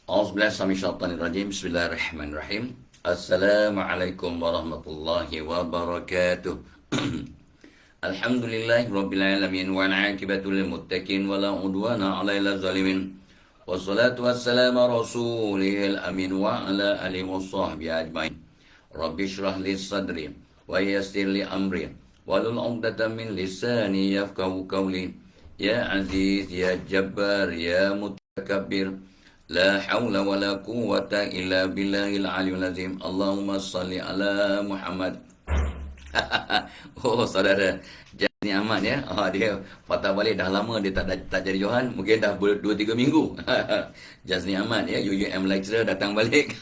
Auzubillahi Bismillahirrahmanirrahim. Assalamualaikum warahmatullahi wabarakatuh. Alhamdulillahirabbil alamin wal 'aqibatu lil muttaqin wala udwana 'alal zalimin. Wassalatu wassalamu ala rasulil amin wa ala alihi washabbihi ajmain. Rabbi shrah li sadri wa yassir li amri wahlul 'uqdatam min lisani yafqahu qawli. Ya Aziz ya Jabbar ya Mutakabbir, la haula wa la quwwata illa billahil aliyul azim. Allahumma salli ala Muhammad. Oh, saudara Jasni Ahmad ya. Dia patah balik, dah lama dia tak jadi Johan. Mungkin dah 2-3 minggu. Jasni Ahmad ya, UUM lecturer datang balik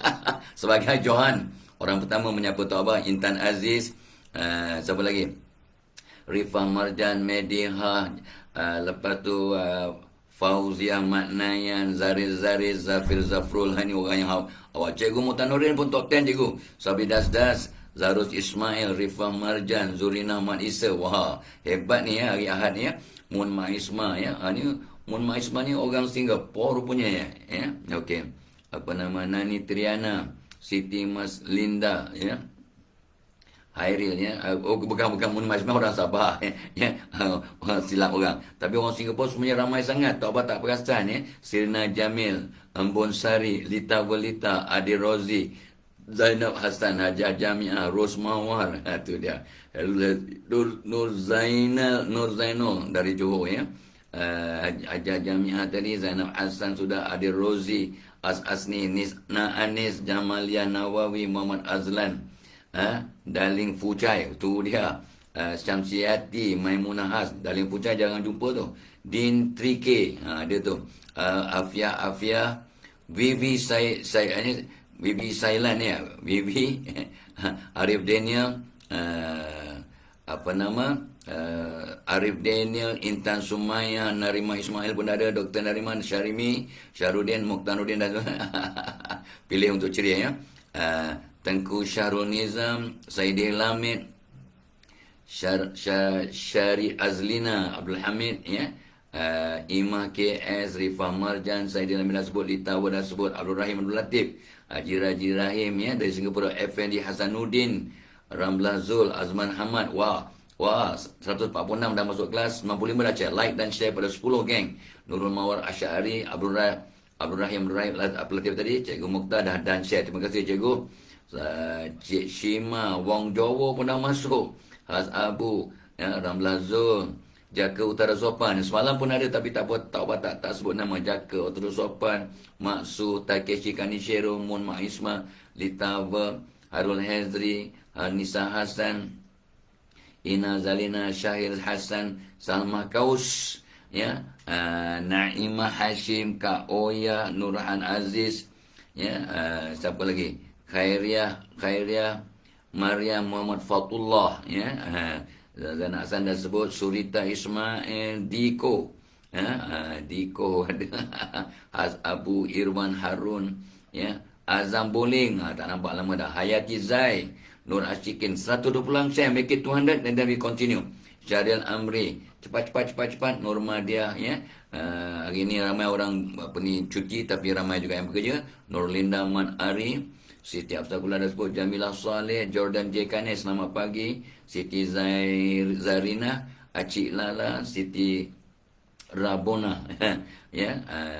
sebagai Johan. Orang pertama menyapa Tok Abah, Intan Aziz. Siapa lagi? Rifah Marjan, Mediha, lepas tu Fauziah Maknayan, Zariz, Zafir Zafrul. Ni orang yang awak. Cikgu Mutanurin pun top 10 cikgu. Sabi Das, Zarus Ismail, Rifah Marjan, Zurina Ahmad Isa. Wah, hebat ni ya hari Ahad ni ya. Mun Maisma ya. Ni Mun Maisma ni orang Singapura rupanya ya. Okey. Apa nama, Nani Triana, Siti Mas Linda ya. Hairil ya. Bukan Mun Maisma orang Sabah ya. Silap orang. Tapi orang Singapura sebenarnya ramai sangat. Tak apa tak perasan ya. Sirna Jamil, Ambon Sari, Lita Welita, Adi Rozi, Zainab Hassan, Hajah Jamiah, Ros Mawar. Itu dia. Nur Zainal dari Johor ya. Hajah Jamiah tadi, Zainab Hassan sudah, Adi Rozi, Asni, Nisna Anis, Jamalia Nawawi, Muhammad Azlan, Darling Fucai, tu dia. Syamsiati, Maimunah Has, Darling Fucai jangan jumpa tu. Din Trike, dia tu. Afia, Vivi Bibi Sailan ya, Bibi Arif Daniel, apa nama, Arif Daniel, Intan Sumaya, Narima Ismail pun ada, Dr. Nariman, Syarimi, Syarudin, Muqtanuddin dan pilih untuk ceria ya. Tengku Syahrul Nizam, Saidi Lamid, Syari Azlina, Abdul Hamid ya. Imah KS, Rifah Marjan, Saidi Lamid dah sebut, Lita dah sebut, Abdul Rahim Abdul Latif, Haji Raji Rahim ya, dari Singapura, Effendi Hasanuddin, Ramlah Zul, Azman Hamad. Wah, 146 dah masuk kelas, 95 dah cek. Like dan share pada 10 geng. Nurul Mawar Asy'ari, Abdul Rahim Abdul Latif tadi, Cikgu Mukhtar dah dan share. Terima kasih Cikgu. Cik Shima, Wong Jowo pun dah masuk. Has Abu, ya, Ramlah Zul, Jaka Utara Sopan. Semalam pun ada tapi tak sebut nama. Jaka Utara Sopan, Maksu, Takeshi Kanishiro, Mun Maisma, Litava, Harul Hezri, Nisa Hasan, Ina Zalina, Syahir Hasan, Salma Kaus ya, Naimah Hashim, Kak Oya, Nurhan Aziz ya, siapa lagi? Khairiyah Maria Muhammad Fatullah ya. Dan Hasan dah sebut, Surita Ismail, Diko Diko ada. Abu Irwan Harun ya. Azam Boling, tak nampak lama dah. Hayati Zai, Nur Ashikin, 120 share, make it 200 and then we continue. Syariel Amri, cepat. Nur Madiah ya. Hari ni ramai orang cuti tapi ramai juga yang bekerja. Nur Linda Man Ari, Siti Afsaqullah dah sebut, Jamilah Saleh, Jordan J. Kane, selamat pagi. Siti Zarina, Acik Lala, Siti Rabona ya,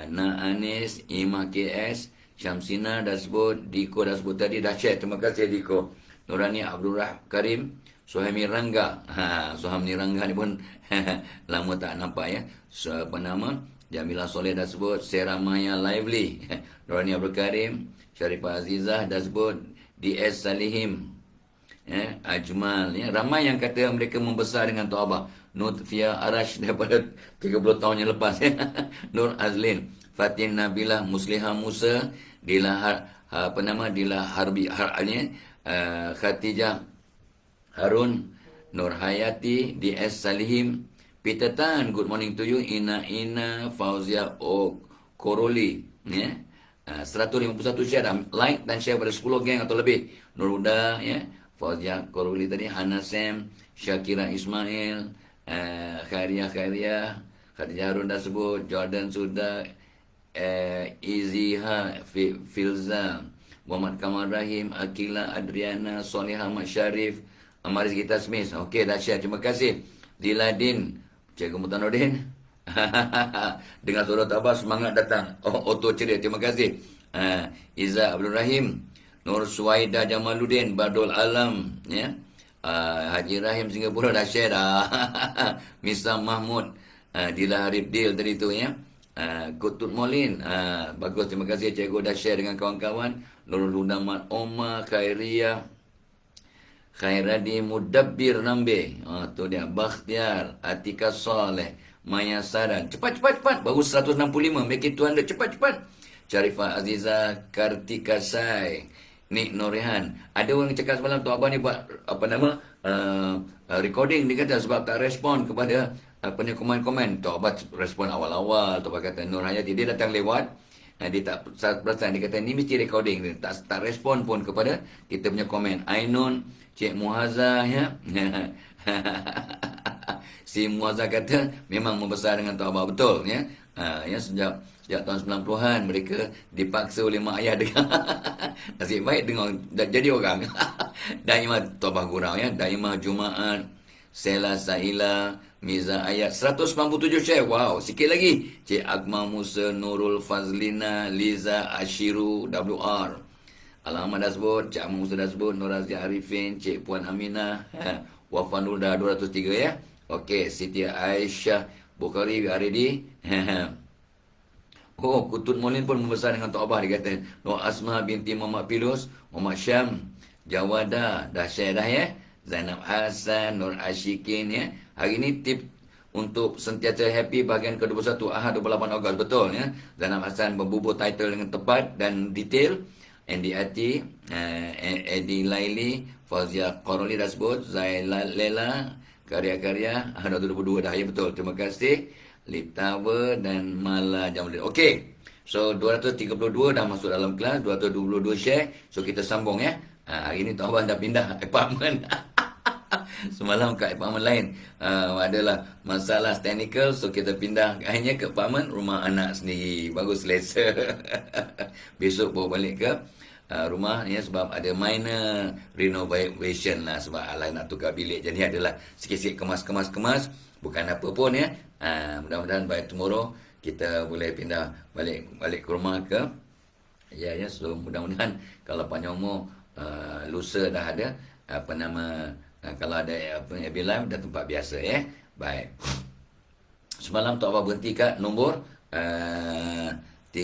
Na Anis, Imah KS, Syamsina dah sebut, Diko dah sebut tadi, dah share. Terima kasih Diko. Nurani Abdul Karim, Suhaimi Rangga. Suhaimi Rangga ni pun lama tak nampak ya. Apa nama? Jamilah Soleh dah sebut, Sarah Maya Lively, Nurani Abdul Karim, Syarifah Azizah dah sebut, DS Salihim ya, Ajmal ya. Ramai yang kata mereka membesar dengan Tok Abah. Nutfia Arash daripada 30 tahun yang lepas ya. Nur Azlin, Fatin Nabilah, Musliha Musa, Dila Dila Harbi Khatijah Harun, Nur Hayati, DS Salihim, Peter Tan, good morning to you. Ina Fauzia Koroli ya. 151 share dah. Like dan share pada 10 geng atau lebih. Nur Huda ya, Fauzia Koroli tadi, Hana Sam, Syakira Ismail, Khairiyah, Khadijah Harun dah sebut, Jordan sudah, Iziha Filza, Muhammad Kamal Rahim, Akila Adriana, Soleha Ahmad Syarif, Amaris Gita Smith. Okey, dahsyat. Terima kasih. Ziladin, Cikgu Mutanuddin. Dengan suara tabah semangat datang. Auto ceria. Terima kasih. Iza Abdul Rahim, Nur Suwaida Jamaluddin, Badul Alam, ya. Haji Rahim Singapura dah share dah. Misa Mahmud, Dila Harif Dil tadi tu, ya. Kutut Molin, bagus, terima kasih cikgu dah share dengan kawan-kawan. Nurul Hudamat Omar, Khairia, Khairadi Mudabbir Nambe, tu dia. Bakhtiar, Atika Saleh, Maya Saran. Cepat, baru 165, make it 200, cepat. Syarifah Aziza, Kartika Sai, Nik Norihan. Ada orang cakap semalam tu abang ni buat recording, dia kata sebab tak respon kepada komen-komen. Tok Abah respon awal-awal. Tok Abah kata Nur Hayati, dia datang lewat, dia tak perasan, dia kata ni mesti recording. Dia tak respon pun kepada kita punya komen. Ainun, Cik Muhazzah, ya. Si Muazzah kata memang membesar dengan Tok Abah, betul, ya. Ya, sejak tahun 90-an mereka dipaksa oleh mak ayah dengar. Nasib baik dengar jadi orang. Daimah Tok Abah Gurau, ya. Daimah Jumaat, Sela Saila, Miza Ayat, 197 share. Wow, sikit lagi. Cik Akmal Musa, Nurul Fazlina, Liza Ashiru, WR. Alamat dah sebut, Cik Akmal Musa dah sebut, Nur Azia Arifin, Cik Puan Aminah, Wafan dah 203, ya. Okey, Siti Aisyah Bukhari, we are ready. Kutut Molin pun membesar dengan Tok Abah, dia kata. Nur Asma binti Muhammad Pilus, Muhammad Syam, Jawada, dah share dah, ya. Zainab Hassan, Nur Ashikin, ya. Hari ini tip untuk sentiasa happy bahagian ke-21 Ahad 28 Ogos, betul, ya. Zainab Hassan membubur title dengan tepat dan detail. Andy Ati, Eddie Laili, Fazia Qaroli dah sebut, Zaila Lela, karya-karya 22 dah, ya, betul. Terima kasih. Litawa dan Mala Jamuddin. Okey. So 232 dah masuk dalam kelas, 222 share. So kita sambung, ya. Hari ini Tok Abah dah pindah apartment. Semalam kat apartment lain adalah masalah technical, so kita pindah hanya ke apartment rumah anak sendiri. Bagus, selesa. Besok bawa balik ke rumah, ya, sebab ada minor renovation lah, sebab Alai nak tukar bilik. Jadi adalah sikit-sikit kemas, bukan apa pun, ya. Mudah-mudahan by tomorrow kita boleh pindah balik ke rumah ke. Ya, so mudah-mudahan kalau panjang umur lusa dah ada kalau ada FB Live dah tempat biasa, ya. Baik. Semalam Tok Abah berhenti kat nombor 79,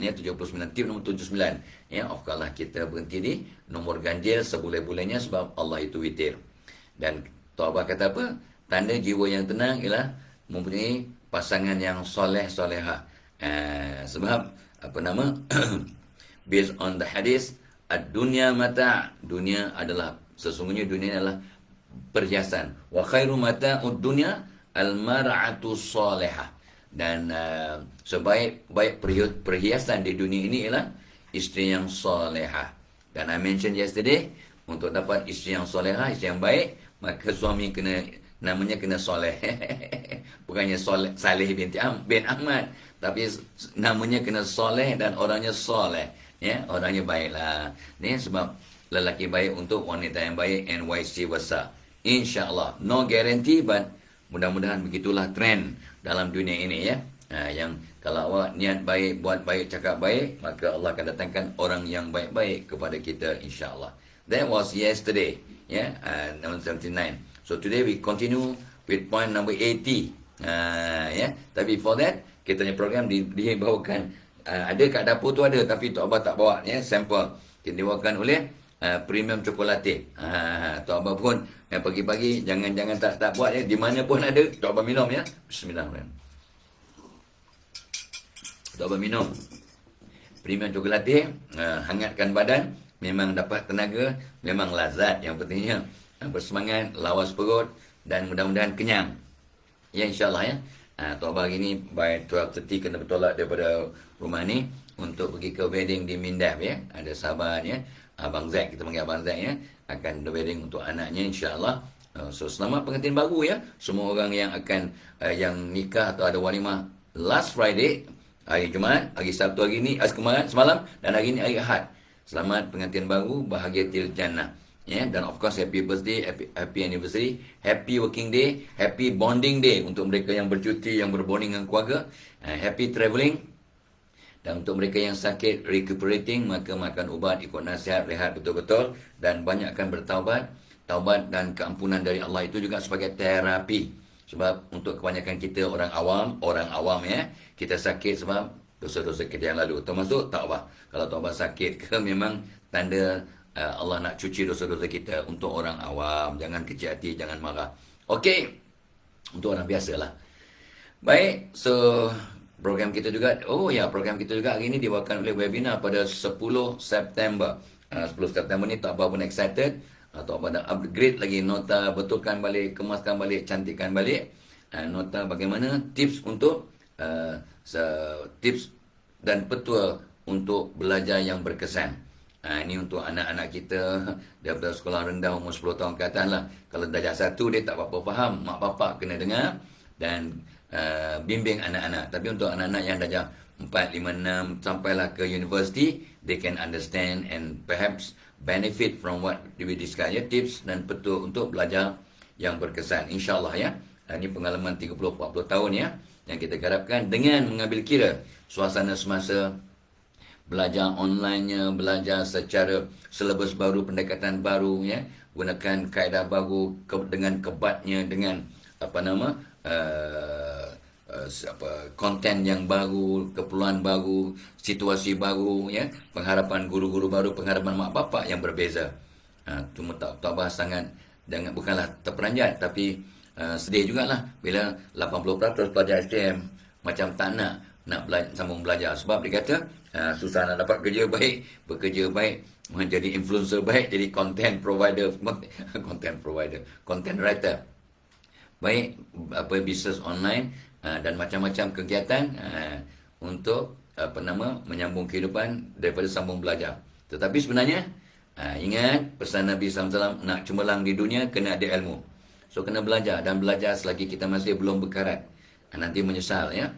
ya, 79, tip nombor 79, ya. Of course lah kita berhenti di nombor ganjil seboleh-bolehnya sebab Allah itu witir. Dan Tok Abah kata apa? Tanda jiwa yang tenang ialah mempunyai pasangan yang soleh-solehah. Sebab based on the hadis, ad-dunya mata', dunia adalah, sesungguhnya dunia adalah perhiasan. Wa khairu mata'ud dunya al-mar'atu salihah. Dan sebaik-baik perhiasan di dunia ini ialah isteri yang solehah. Dan I mentioned yesterday, untuk dapat isteri yang solehah, isteri yang baik, maka suami namanya kena soleh. Bukannya Saleh bin Ahmad, tapi namanya kena soleh dan orangnya soleh. Ya, orangnya baiklah. Ni sebab lelaki baik untuk wanita yang baik and vice versa. InsyaAllah. No guarantee, but mudah-mudahan begitulah trend dalam dunia ini, ya. Yang kalau awak niat baik, buat baik, cakap baik, maka Allah akan datangkan orang yang baik-baik kepada kita, insyaAllah. That was yesterday, ya, number 79. So today we continue with point number 80. Ya. Tapi before that, kita punya program dibawakan, ada kat dapur tu ada, tapi Tok Abah tak bawa, ya, sampel. Dibawakan oleh Premium Chocolate. Tok Abah pun pagi-pagi jangan tak buat, ya. Di mana pun ada, Tok Abah minum, ya. Bismillahirrahmanirrahim. Tok Abah minum Premium Chocolate, hangatkan badan, memang dapat tenaga, memang lazat. Yang pentingnya bersemangat, lawas perut, dan mudah-mudahan kenyang. Ya, insyaAllah, ya. Tok Abah hari ni by 12:30 kena bertolak daripada rumah ni untuk pergi ke wedding di Mindaf, ya. Ada sahabat, ya, Abang Zack, kita panggil Abang Zack, ya, akan ada wedding untuk anaknya, insyaAllah. So selamat pengantin baru, ya. Semua orang yang akan yang nikah atau ada walimah last Friday, hari Jumaat, hari Sabtu hari ni, semalam, dan hari ni hari Ahad. Selamat pengantin baru, bahagia til jannah. Dan of course happy birthday, happy anniversary, happy working day, happy bonding day untuk mereka yang bercuti, yang berbonding dengan keluarga, happy travelling. Dan untuk mereka yang sakit, recuperating, maka makan ubat, ikut nasihat, rehat betul-betul, dan banyakkan bertaubat. Taubat dan keampunan dari Allah itu juga sebagai terapi. Sebab untuk kebanyakan kita orang awam kita sakit sebab dosa-dosa kita yang lalu. Termasuk taubat. Kalau taubat sakit ke memang tanda Allah nak cuci dosa-dosa kita. Untuk orang awam, jangan kecil hati, jangan marah. Okey, untuk orang biasa lah. Baik, so program kita juga, program kita juga hari ini dibawakan oleh webinar pada 10 September. 10 September ni tak apa pun excited. Atau pada upgrade lagi nota, betulkan balik, kemaskan balik, cantikkan balik nota bagaimana tips untuk tips dan petua untuk belajar yang berkesan. Ini untuk anak-anak kita daripada sekolah rendah umur 10 tahun ke atas lah. Kalau darjah 1 dia tak apa-apa faham, mak bapak kena dengar dan bimbing anak-anak. Tapi untuk anak-anak yang darjah 4, 5, 6 sampailah ke university, they can understand and perhaps benefit from what we discuss, tips dan petua untuk belajar yang berkesan, insyaAllah ya. Ini pengalaman 30-40 tahun ya, yang kita harapkan dengan mengambil kira suasana semasa belajar online-nya, belajar secara silabus baru, pendekatan baru ya, gunakan kaedah baru dengan kebatnya, dengan konten yang baru, keperluan baru, situasi baru ya, pengharapan guru-guru baru, pengharapan mak bapak yang berbeza. Cuma tak bahas sangat, bukanlah terperanjat, tapi sedih jugalah bila 80% pelajar STM macam tak nak sambung belajar sebab dia kata susah nak dapat kerja baik, bekerja baik, menjadi influencer baik, jadi content writer baik, bisnes online dan macam-macam kegiatan untuk menyambung kehidupan daripada sambung belajar. Tetapi sebenarnya ingat pesan Nabi SAW, nak cemerlang di dunia kena ada ilmu. So kena belajar, dan belajar selagi kita masih belum berkarat. Nanti menyesal ya.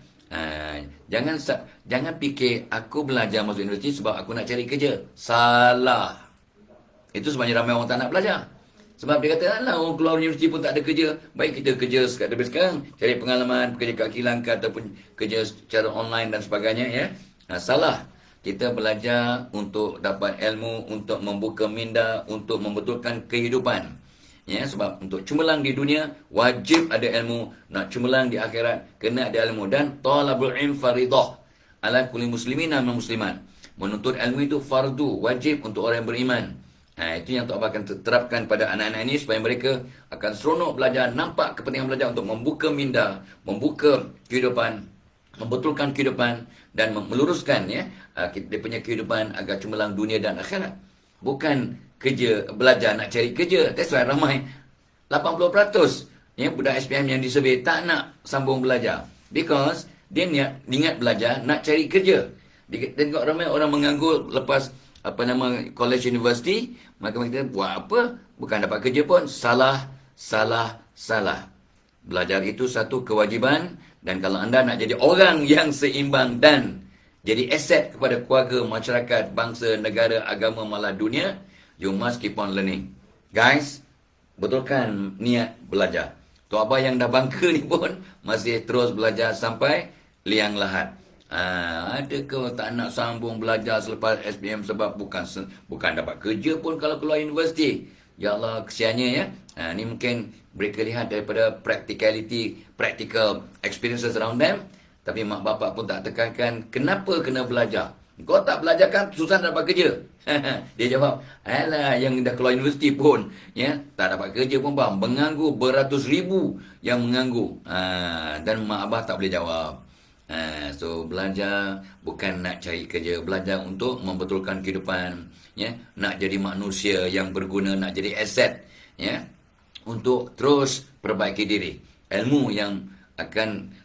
Jangan fikir aku belajar masuk universiti sebab aku nak cari kerja. Salah. Itu sebabnya ramai orang tak nak belajar. Sebab dia kata, alah orang keluar universiti pun tak ada kerja. Baik kita kerja sekarang, cari pengalaman, kerja kat Sri Lanka ataupun kerja secara online dan sebagainya ya. Salah. Kita belajar untuk dapat ilmu, untuk membuka minda, untuk membetulkan kehidupan. Ya, sebab untuk cemerlang di dunia wajib ada ilmu, nak cemerlang di akhirat kena ada ilmu, dan talabul ilm faridah ala kulli muslimin dan muslimat. Menuntut ilmu itu fardu, wajib untuk orang yang beriman. Itu yang Allah akan terapkan pada anak-anak ini supaya mereka akan seronok belajar, nampak kepentingan belajar untuk membuka minda, membuka kehidupan, membetulkan kehidupan dan meluruskan ya dia punya kehidupan agar cemerlang dunia dan akhirat. Bukan belajar nak cari kerja. That's why ramai 80% ya budak SPM yang disurvey tak nak sambung belajar because dia niat belajar nak cari kerja. Dia tengok ramai orang menganggur lepas college university, maka kita buat apa? Bukan dapat kerja pun. Salah. Belajar itu satu kewajiban, dan kalau anda nak jadi orang yang seimbang dan jadi aset kepada keluarga, masyarakat, bangsa, negara, agama, malah dunia, you must keep on learning. Guys, betulkan niat belajar. Tok Abah yang dah bangka ni pun masih terus belajar sampai liang lahat. Ada ke tak nak sambung belajar selepas SPM sebab bukan dapat kerja pun kalau keluar universiti. Ya Allah, kesiannya ya. Ni mungkin mereka lihat daripada practical experiences around them. Tapi mak bapak pun tak tekankan kenapa kena belajar. Kau tak belajar kan susah nak dapat kerja. Dia jawab, alah yang dah keluar universiti pun ya tak dapat kerja pun bang, menganggur beratus ribu yang menganggur. Dan mak abah tak boleh jawab. So belajar bukan nak cari kerja, belajar untuk membetulkan kehidupan ya, nak jadi manusia yang berguna, nak jadi aset ya, untuk terus perbaiki diri. Ilmu yang akan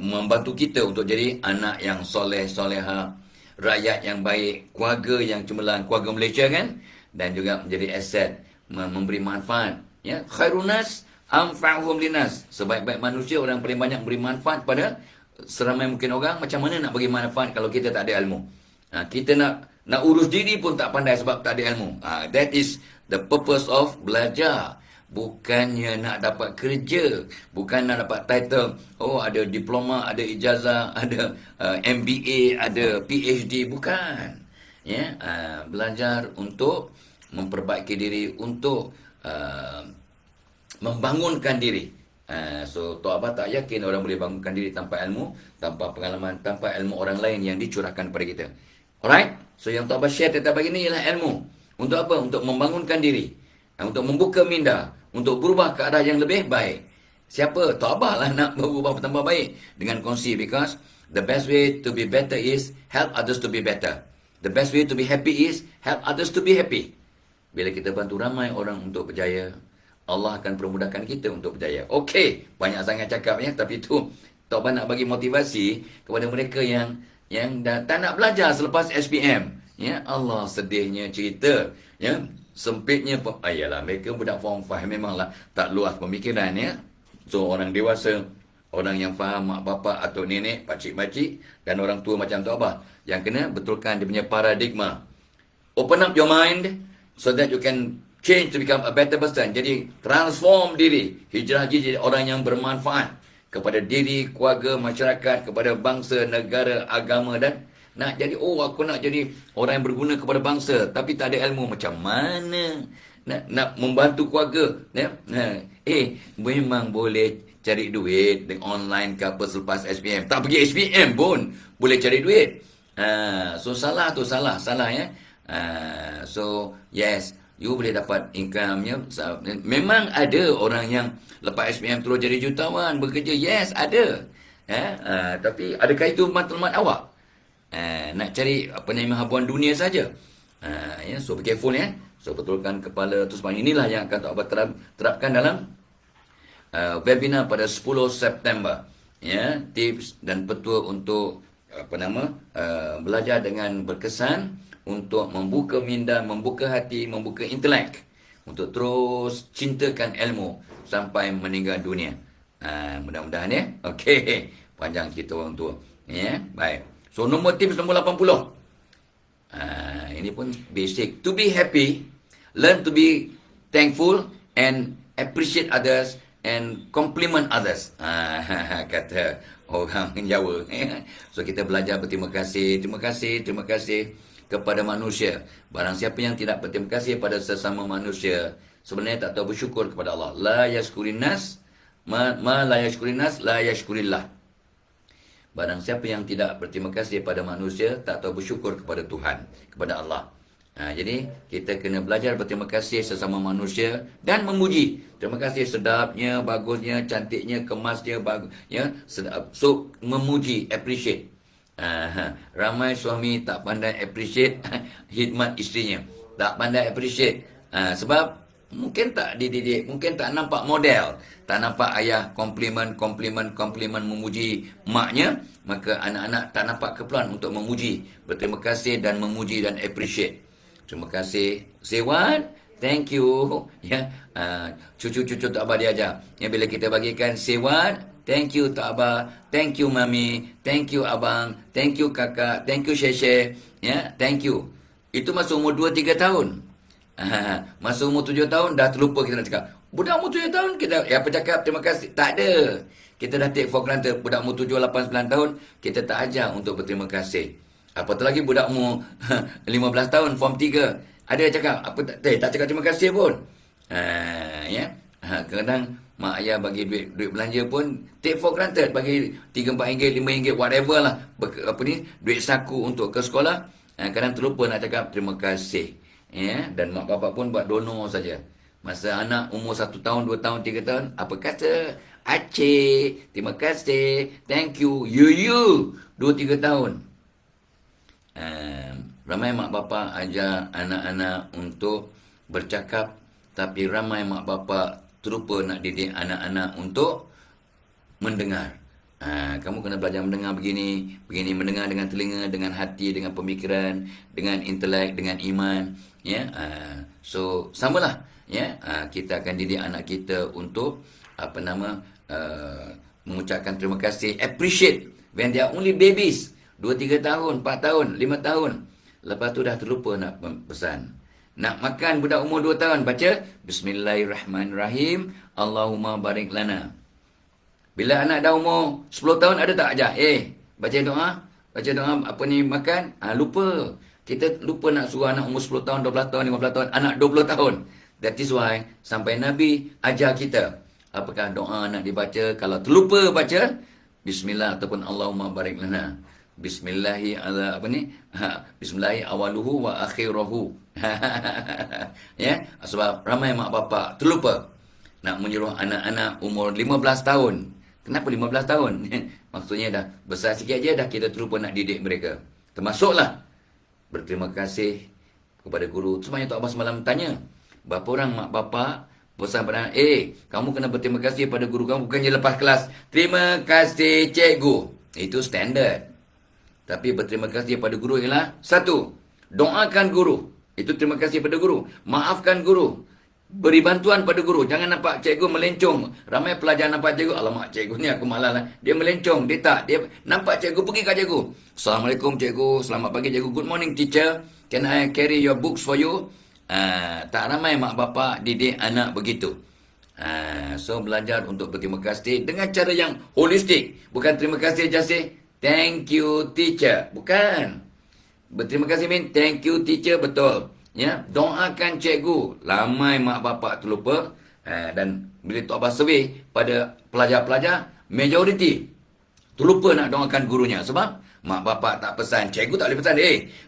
membantu kita untuk jadi anak yang soleh, soleha, rakyat yang baik, keluarga yang cemerlang, keluarga Malaysia kan, dan juga menjadi aset, memberi manfaat ya. Khairunas anfa'uhum linas, sebaik-baik manusia orang paling banyak memberi manfaat pada seramai mungkin orang, macam mana nak bagi manfaat kalau kita tak ada ilmu? Kita nak urus diri pun tak pandai sebab tak ada ilmu. That is the purpose of belajar. Bukannya nak dapat kerja, bukan nak dapat title, oh ada diploma, ada ijazah, ada MBA, ada PhD, bukan. Ya, belajar untuk memperbaiki diri, untuk membangunkan diri. So Tok Abah tak yakin orang boleh bangunkan diri tanpa ilmu, tanpa pengalaman, tanpa ilmu orang lain yang dicurahkan kepada kita. Alright? So yang Tok Abah share tentang pagi ni ialah ilmu. Untuk apa? Untuk membangunkan diri, untuk membuka minda, untuk berubah ke arah yang lebih baik. Siapa? Tok Abah lah nak berubah bertambah baik dengan kongsi, because the best way to be better is help others to be better. The best way to be happy is help others to be happy. Bila kita bantu ramai orang untuk berjaya, Allah akan permudahkan kita untuk berjaya. Okey, banyak sangat cakap ya, tapi itu Tok Abah nak bagi motivasi kepada mereka yang dah tak nak belajar selepas SPM. Ya, Allah sedihnya cerita, ya. Sempitnya ayalah mereka budak form 5 memanglah tak luas pemikiran ya. So orang dewasa, orang yang faham mak bapak atau nenek, pakcik-pakcik dan orang tua macam Tok Abah yang kena betulkan dia punya paradigma. Open up your mind so that you can change to become a better person. Jadi transform diri, hijrah jadi orang yang bermanfaat kepada diri, keluarga, masyarakat, kepada bangsa, negara, agama, dan nak jadi, aku nak jadi orang yang berguna kepada bangsa tapi tak ada ilmu. Macam mana nak membantu keluarga ya? Memang boleh cari duit dengan online ke apa selepas SPM. Tak pergi SPM pun boleh cari duit. So salah ya. So yes, you boleh dapat income-nya. Memang ada orang yang lepas SPM terus jadi jutawan, bekerja. Yes, ada. Tapi adakah itu matlamat awak? Nak cari habuan dunia saja. So be careful ya. So betulkan kepala tu sebab inilah yang akan Tok Abah terapkan dalam webinar pada 10 September. Ya, tips dan petua untuk belajar dengan berkesan, untuk membuka minda, membuka hati, membuka intelek, untuk terus cintakan ilmu sampai meninggal dunia. Mudah-mudahan ya. Okey, panjang cerita orang tua. Ya, baik. So nombor tips nombor 80. Ini pun basic. To be happy, learn to be thankful and appreciate others and compliment others. Kata orang Jawa. So kita belajar berterima kasih, terima kasih kepada manusia. Barang siapa yang tidak berterima kasih pada sesama manusia, sebenarnya tak tahu bersyukur kepada Allah. La yashkurin nas, ma la yashkurin nas, la yashkurillah. Barang siapa yang tidak berterima kasih pada manusia, tak tahu bersyukur kepada Tuhan, kepada Allah. Jadi kita kena belajar berterima kasih sesama manusia dan memuji. Terima kasih sedapnya, bagusnya, cantiknya, kemasnya, bagus, ya, sedap. So memuji, appreciate. Ramai suami tak pandai appreciate khidmat isterinya. Tak pandai appreciate. Sebab mungkin tak dididik, mungkin tak nampak model, tak nampak ayah komplimen memuji maknya, maka anak-anak tak nampak keperluan untuk memuji, berterima kasih dan memuji dan appreciate. Terima kasih. Say what? Thank you. Ya, cucu-cucu Tok Abah diajar. Ya, bila kita bagikan say what? Thank you Tok Abah, thank you Mami, thank you Abang, thank you Kakak, thank you Sheshe. Ya, thank you. Itu masa umur 2-3 tahun. Masa umur 7 tahun dah terlupa kita nak cakap. Budak umur 7 tahun kita apa cakap terima kasih. Tak ada. Kita dah take for granted. Budak umur 7, 8, 9 tahun kita tak ajar untuk berterima kasih. Apatah lagi budak umur 15 tahun form 3. Ada yang cakap apa tak cakap terima kasih pun. Ya. Kadang mak ayah bagi duit belanja pun take for granted, bagi 3, 4 ringgit, 5 ringgit whatever lah. Duit saku untuk ke sekolah. Kadang terlupa nak cakap terima kasih. Ya, dan mak bapak pun buat donor saja. Masa anak umur 1 tahun, 2 tahun, 3 tahun, apa kata? Acik, terima kasih, thank you, you 2-3 tahun. Ramai mak bapak ajar anak-anak untuk bercakap, tapi ramai mak bapak terlupa nak didik anak-anak untuk mendengar. Kamu kena belajar mendengar begini, mendengar dengan telinga, dengan hati, dengan pemikiran, dengan intelek, dengan iman. Ya, so samalah. Ya, kita akan didik anak kita untuk mengucapkan terima kasih, appreciate When they are only babies, 2-3 tahun, 4 tahun, 5 tahun. Lepas tu dah terlupa nak pesan. Nak makan budak umur 2 tahun, baca Bismillahirrahmanirrahim, Allahumma barik lana. Bila anak dah umur 10 tahun, ada tak ajar? Baca doa. Baca doa apa ni makan. Lupa. Kita lupa nak suruh anak umur 10 tahun, 12 tahun, 15 tahun, anak 20 tahun. That is why, sampai Nabi ajar kita. Apakah doa nak dibaca? Kalau terlupa baca, Bismillah ataupun Allahumma barik lana. Bismillahi ala apa ni? Bismillahi awaluhu wa akhiruhu. Ya, sebab ramai mak bapak terlupa nak menyuruh anak-anak umur 15 tahun. Kenapa 15 tahun? Maksudnya dah besar sikit aja dah kita terlupa nak didik mereka. Termasuklah berterima kasih kepada guru. Sebenarnya Tok Abbas semalam tanya, berapa orang mak bapak pesan pada anak, kamu kena berterima kasih pada guru kamu, bukannya lepas kelas, terima kasih cikgu. Itu standard. Tapi berterima kasih pada guru ialah, satu, doakan guru. Itu terima kasih pada guru. Maafkan guru. Beri bantuan pada guru. Jangan nampak cikgu melencong. Ramai pelajar nampak cikgu, alamak cikgu ni aku malas lah. Dia melencong. Dia tak. Dia nampak cikgu, pergi kat cikgu. Assalamualaikum cikgu. Selamat pagi cikgu. Good morning teacher. Can I carry your books for you? Tak ramai mak bapak didik anak begitu. So belajar untuk berterima kasih dengan cara yang holistik. Bukan terima kasih just say, thank you teacher. Bukan. Berterima kasih mean thank you teacher, betul. Ya, doakan cikgu. Ramai mak bapak terlupa. Dan bila Tok Abbas survey pada pelajar-pelajar, majoriti terlupa nak doakan gurunya. Sebab mak bapak tak pesan. Cikgu tak boleh pesan.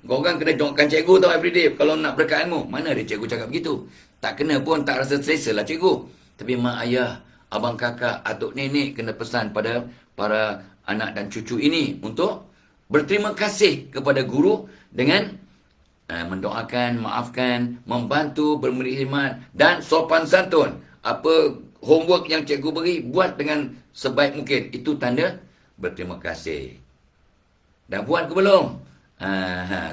Kau orang kena doakan cikgu tau everyday. Kalau nak berkat ilmu. Mana ada cikgu cakap begitu? Tak kena pun tak rasa selesa lah cikgu. Tapi mak ayah, abang kakak, atuk nenek kena pesan pada para anak dan cucu ini untuk berterima kasih kepada guru dengan mendoakan, maafkan, membantu, memberi khidmat dan sopan santun. Apa homework yang cikgu beri, buat dengan sebaik mungkin. Itu tanda berterima kasih. Dah buat ke belum?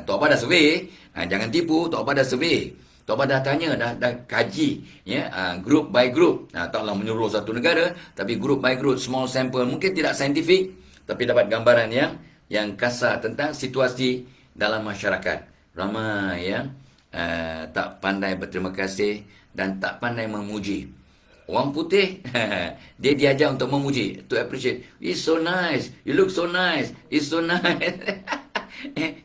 Tok Abbas dah survey. Jangan tipu, Tok Abbas dah survey. Tok Abbas dah tanya, dah kaji. Ya, group by group. Taklah menyuruh satu negara, tapi group by group, small sample. Mungkin tidak saintifik, tapi dapat gambaran yang kasar tentang situasi dalam masyarakat. Ramai yang tak pandai berterima kasih dan tak pandai memuji. Orang putih, dia diajar untuk memuji, to appreciate. It's so nice, you look so nice, it's so nice.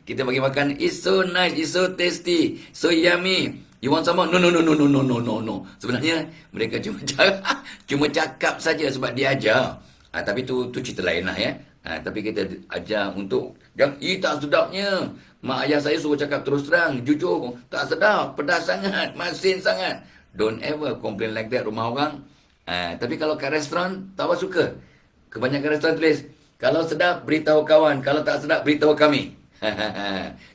Kita bagi makan, it's so nice, it's so tasty, so yummy. You want some more? No. Sebenarnya mereka cuma cakap saja sebab dia ajar. Tapi tu cerita lain lah ya. Tapi kita ajar untuk jangan, tak sedapnya. Mak ayah saya suruh cakap terus terang, jujur, tak sedap, pedas sangat, masin sangat. Don't ever complain like that rumah orang. Tapi kalau kat restoran, tak apa suka. Kebanyakan restoran tulis, kalau sedap, beritahu kawan. Kalau tak sedap, beritahu kami.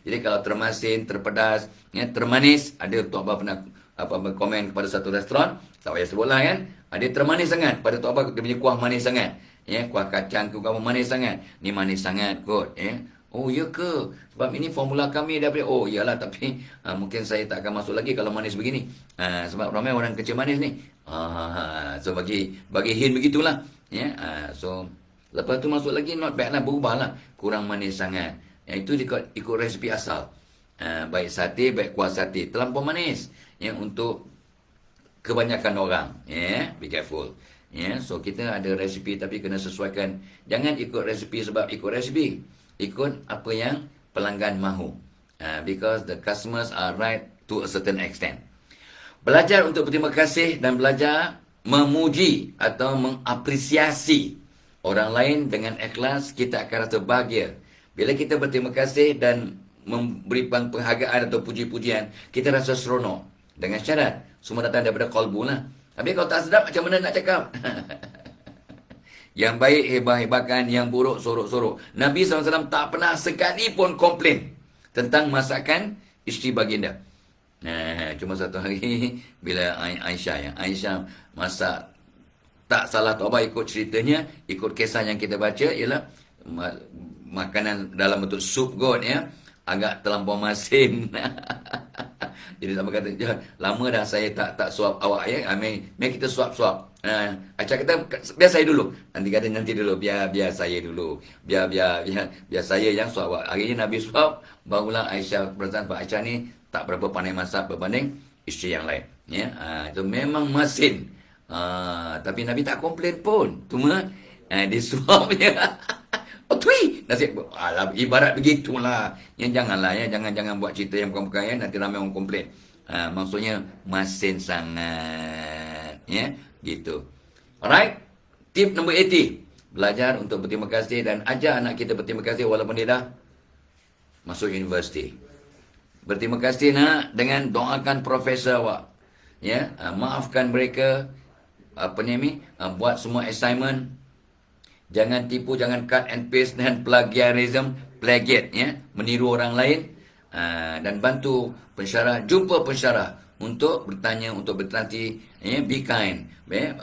Jadi kalau termasin, terpedas, termanis, ada Tok Abbas pernah komen kepada satu restoran, tak payah sebutlah kan. Dia termanis sangat. Pada Tok Abbas, dia punya kuah manis sangat. Kuah kacang ke kamu manis sangat. Ni manis sangat kot. Oh ya ke? Sebab ini formula kami daripada. Oh iyalah, tapi mungkin saya tak akan masuk lagi kalau manis begini. Sebab ramai orang kecil manis ni. So bagi hint begitulah. So lepas tu masuk lagi, not bad lah, berubah lah. Kurang manis sangat. Itu ikut resipi asal. Baik sate, baik kuah sate. Terlampau manis. Untuk kebanyakan orang. Be careful. So kita ada resipi tapi kena sesuaikan. Jangan ikut resipi sebab ikut resipi. Ikut apa yang pelanggan mahu. Because the customers are right to a certain extent. Belajar untuk berterima kasih dan belajar memuji atau mengapresiasi orang lain dengan ikhlas, kita akan rasa bahagia. Bila kita berterima kasih dan memberi penghargaan atau puji-pujian, kita rasa seronok. Dengan syarat, semua datang daripada qalbu lah. Tapi kalau tak sedap, macam mana nak cakap? Yang baik hebah-hebahkan, yang buruk sorok-sorok. Nabi SAW tak pernah sekali pun komplain tentang masakan isteri baginda. Cuma satu hari bila Aisyah masak, tak salah Tok Abbas ikut ceritanya, ikut kisah yang kita baca ialah makanan dalam bentuk sup kot agak terlampau masin. Jadi sama kata, lama dah saya tak suap awak Mari kita suap-suap. Acah kata, biar saya dulu. Nanti dulu, biar saya dulu. Biar saya yang suap. Hari ini Nabi suap, barulah Aisyah perasan Pak Aisyah ni tak berapa pandai masak berbanding isteri yang lain. Ya, itu memang masin. Tapi Nabi tak komplain pun. Cuma dia suap je. Oh, tui! Nasib, ibarat begitulah. Janganlah, jangan buat cerita yang bukan-bukan, ya. Nanti ramai orang komplain. Maksudnya, masin sangat. Ya, gitu. Alright? Tip nombor 80. Belajar untuk berterima kasih dan ajar anak kita berterima kasih walaupun dia dah masuk universiti. Berterima kasih nak dengan doakan profesor awak. Ya, maafkan mereka buat semua assignment. Jangan tipu, jangan cut and paste dan plagiat, ya, meniru orang lain. Dan bantu pensyarah, jumpa pensyarah untuk bertanya, untuk bertranti, ya, be kind, ya,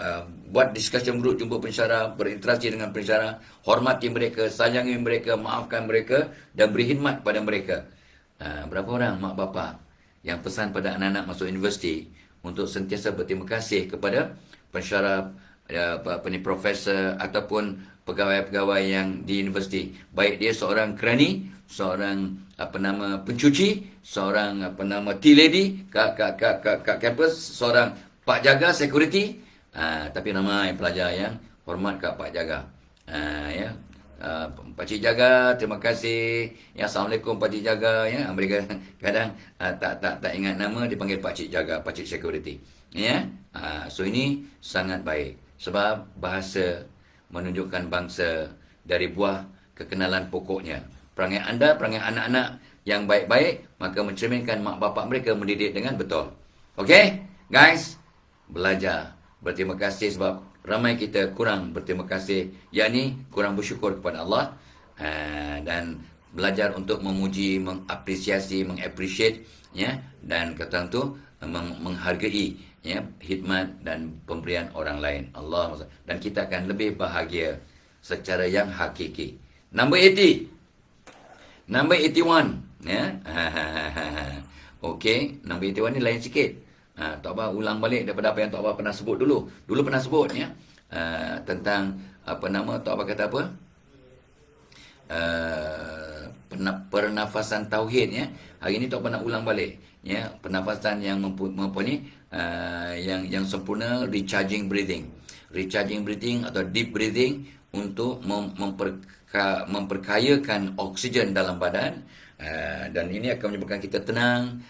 buat discussion group, jumpa pensyarah, berinteraksi dengan pensyarah, hormati mereka, sayangi mereka, maafkan mereka dan beri khidmat pada mereka. Berapa orang mak bapak yang pesan pada anak-anak masuk universiti untuk sentiasa berterima kasih kepada pensyarah, profesor ataupun pegawai-pegawai yang di universiti, baik dia seorang kerani, seorang pencuci, seorang tea lady kat kampus, seorang pak jaga security, tapi ramai pelajar yang hormat kat pak jaga. Ya, pakcik jaga, terima kasih. Ya, assalamualaikum pakcik jaga, ya. Mereka kadang tak ingat nama, dipanggil pakcik jaga, pakcik security. Ya. So ini sangat baik sebab bahasa menunjukkan bangsa dari buah kekenalan pokoknya. Perangai anda, perangai anak-anak yang baik-baik, maka mencerminkan mak bapak mereka mendidik dengan betul. Okey, guys, belajar berterima kasih sebab ramai kita kurang berterima kasih, yakni kurang bersyukur kepada Allah, dan belajar untuk memuji, mengapresiasi, mengappreciate, ya, dan kata tu menghargai, ya, khidmat dan pemberian orang lain. Allah, dan kita akan lebih bahagia secara yang hakiki. Number 80. Number 81, ya. Okey, number 81 ni lain sikit. Tok Abah ulang balik daripada apa yang Tok Abah pernah sebut dulu. Dulu pernah sebut, ya. Tentang Tok Abah kata apa? Pernafasan tauhid, ya. Hari ini Tok Abah nak ulang balik, ya, pernafasan yang yang sempurna, recharging breathing atau deep breathing untuk memperkayakan oksigen dalam badan, dan ini akan menyebabkan kita tenang,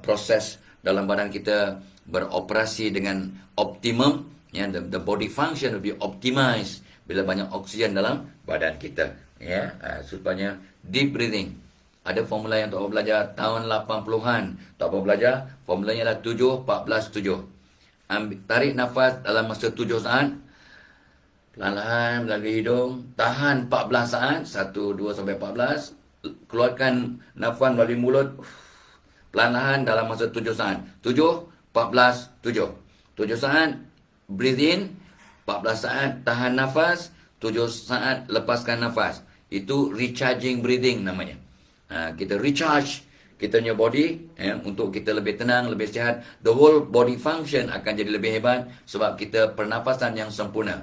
proses dalam badan kita beroperasi dengan optimum, ya, the body function will be optimized bila banyak oksigen dalam badan kita, ya. Supaya deep breathing. Ada formula yang Tok Abah belajar tahun 80-an. Tok Abah belajar, formulanya adalah 7-14-7. Tarik nafas dalam masa 7 saat. Perlahan-lahan melalui hidung. Tahan 14 saat. 1, 2 sampai 14. Keluarkan nafas melalui mulut. Perlahan-lahan dalam masa 7 saat. 7, 14, 7. 7 saat breathe in. 14 saat tahan nafas. 7 saat lepaskan nafas. Itu recharging breathing namanya. Kita recharge kita punya body, ya, untuk kita lebih tenang, lebih sihat. The whole body function akan jadi lebih hebat sebab kita pernafasan yang sempurna.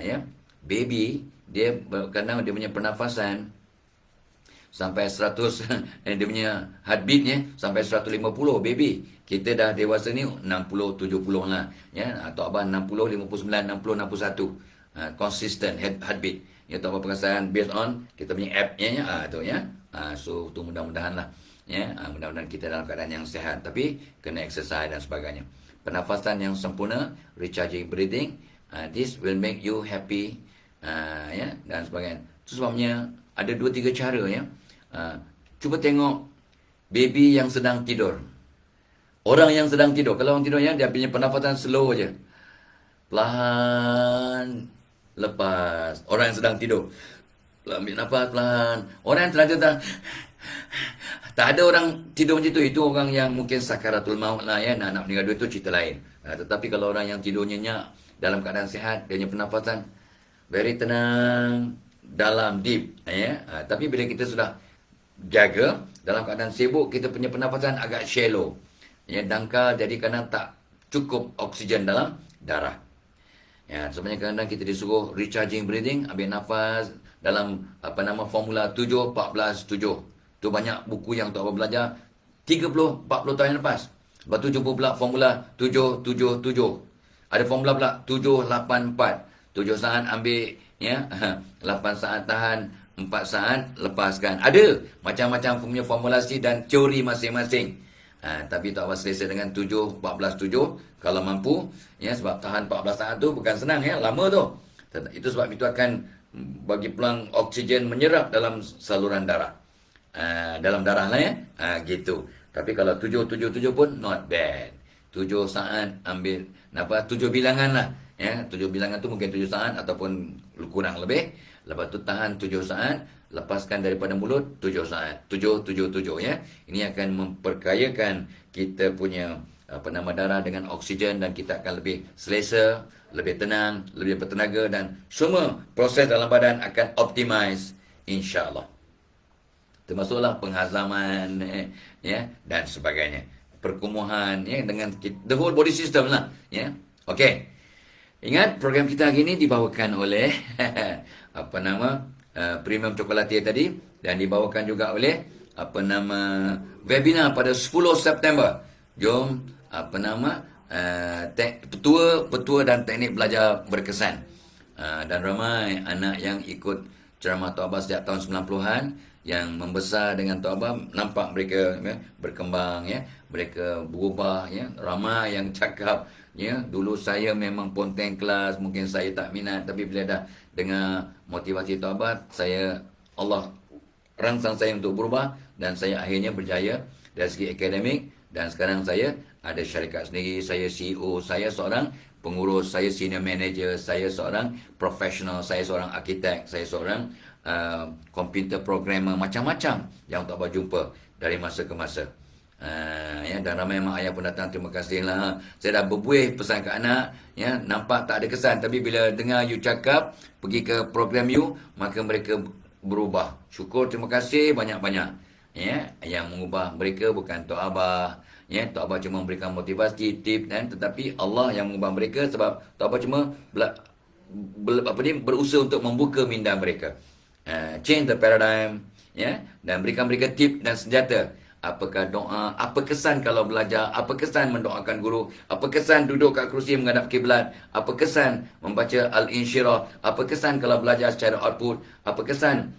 Ya, baby dia kadang dia punya pernafasan sampai 100 dia punya heartbeatnya sampai 150 baby. Kita dah dewasa ni 60-70 lah, ya, atau Abah 60, 59, 60, 61. Consistent heartbeat. Ya, tak apa perasaan based on kita punya app-nya, tu, ya. So tu mudah-mudahan lah, ya, mudah-mudahan kita dalam keadaan yang sihat, tapi kena exercise dan sebagainya. Pernafasan yang sempurna, recharging breathing, this will make you happy, ya, dan sebagainya. Itu sebabnya ada 2-3 cara, ya. Cuba tengok baby yang sedang tidur. Orang yang sedang tidur, kalau orang tidur, ya, dia punya pernafasan slow aja. Perlahan lepas. Orang yang sedang tidur, ambil nafas pelan. Orang yang sedang tidur, tak ada orang tidur macam tu. Itu orang yang mungkin sakaratul maut lah, ya, nak meninggal dunia, tu cerita lain. Tetapi kalau orang yang tidur nyenyak dalam keadaan sihat, dia punya pernafasan very tenang, dalam, deep, ya. Tapi bila kita sudah jaga dalam keadaan sibuk, kita punya pernafasan agak shallow, ya, dangkal, jadi kadang tak cukup oksigen dalam darah. Ya, sebenarnya kadang-kadang kita disuruh recharging breathing, ambil nafas dalam formula 7 14 7. Tu banyak buku yang Tok Abah belajar 30 40 tahun yang lepas. Lepas tu jumpa pula formula 7 7 7. Ada formula pula 7 8 4. 7 saat ambil, ya, 8 saat tahan, 4 saat lepaskan. Ada macam-macam punya formulasi dan teori masing-masing. Tapi Tok Abah selesa dengan 7 14 7 kalau mampu, ya, sebab tahan 14 saat tu bukan senang, ya, lama tu. Itu sebab itu akan bagi peluang oksigen menyerap dalam saluran darah. Dalam darah lah, ya. Gitu. Tapi kalau 7 7 7 pun not bad. 7 saat ambil nafas, 7 bilangan lah, ya. 7 bilangan tu mungkin 7 saat ataupun kurang lebih. Lepas tu tahan 7 saat, lepaskan daripada mulut 7 saat. 7 7 7, ya. Ini akan memperkayakan kita punya darah dengan oksigen, dan kita akan lebih selesa, lebih tenang, lebih bertenaga, dan semua proses dalam badan akan optimize, insya-Allah. Termasuklah penghazaman, ya, dan sebagainya. Perkumuhan, ya, dengan the whole body system lah, ya. Okey. Ingat program kita hari ini dibawakan oleh Premium Chocolatier tadi, dan dibawakan juga oleh webinar pada 10 September. Jom petua dan teknik belajar berkesan. Dan ramai anak yang ikut ceramah Tok Abah sejak tahun 90-an yang membesar dengan Tok Abah, nampak mereka, ya, berkembang, ya, mereka berubah, ya. Ramai yang cakap, ya, dulu saya memang ponteng kelas, mungkin saya tak minat, tapi bila dah dengar motivasi Tok Abah, Allah rangsang saya untuk berubah, dan saya akhirnya berjaya dari segi akademik, dan sekarang saya ada syarikat sendiri, saya CEO, saya seorang pengurus, saya senior manager, saya seorang profesional, saya seorang arkitek, saya seorang computer programmer, macam-macam yang Tok Abah jumpa dari masa ke masa. Ya, dan ramai mak ayah pun datang, terima kasih lah. Saya dah berbuih pesan ke anak, ya, nampak tak ada kesan, tapi bila dengar you cakap pergi ke program you, maka mereka berubah. Syukur, terima kasih banyak-banyak. Ya, yang mengubah mereka bukan Tok Abah, ya. Tok Abah cuma memberikan motivasi, tip, dan tetapi Allah yang mengubah mereka, sebab Tok Abah cuma berusaha untuk membuka minda mereka. Change the paradigm, ya, dan berikan mereka tip dan senjata. Apakah doa, apa kesan kalau belajar, apa kesan mendoakan guru, apa kesan duduk kat kerusi menghadap kiblat, apa kesan membaca al-insyirah, apa kesan kalau belajar secara output, apa kesan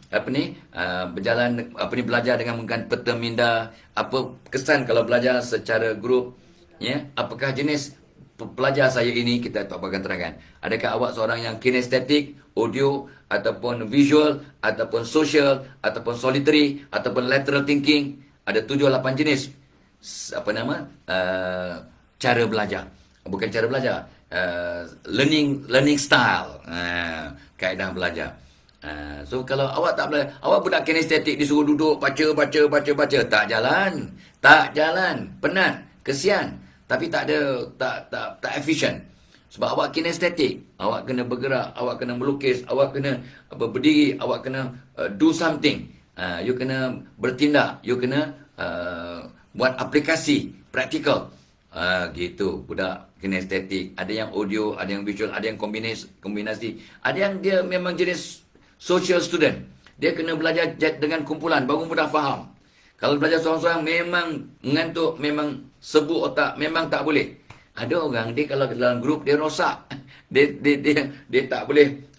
berjalan belajar dengan menggunakan peta minda, apa kesan kalau belajar secara grup, ya. Apakah jenis pelajar saya ini, kita tak akan terangkan. Adakah awak seorang yang kinestetik, audio, ataupun visual, ataupun social, ataupun solitary, ataupun lateral thinking? Ada 7-8 jenis cara belajar. Bukan cara belajar, learning style, kaedah belajar. So kalau awak tak belajar, awak budak kinestetik disuruh duduk baca, tak jalan, penat, kesian, tapi tak efisien. Sebab awak kinestetik, awak kena bergerak, awak kena melukis, awak kena berdiri, awak kena do something. You kena bertindak, you kena buat aplikasi, praktikal. Gitu, budak kinestetik. Ada yang audio, ada yang visual, ada yang kombinasi. Ada yang dia memang jenis social student. Dia kena belajar dengan kumpulan, baru mudah faham. Kalau belajar seorang-seorang memang mengantuk, memang sebut otak, memang tak boleh. Ada orang, dia kalau dalam grup, dia rosak. Dia tak boleh,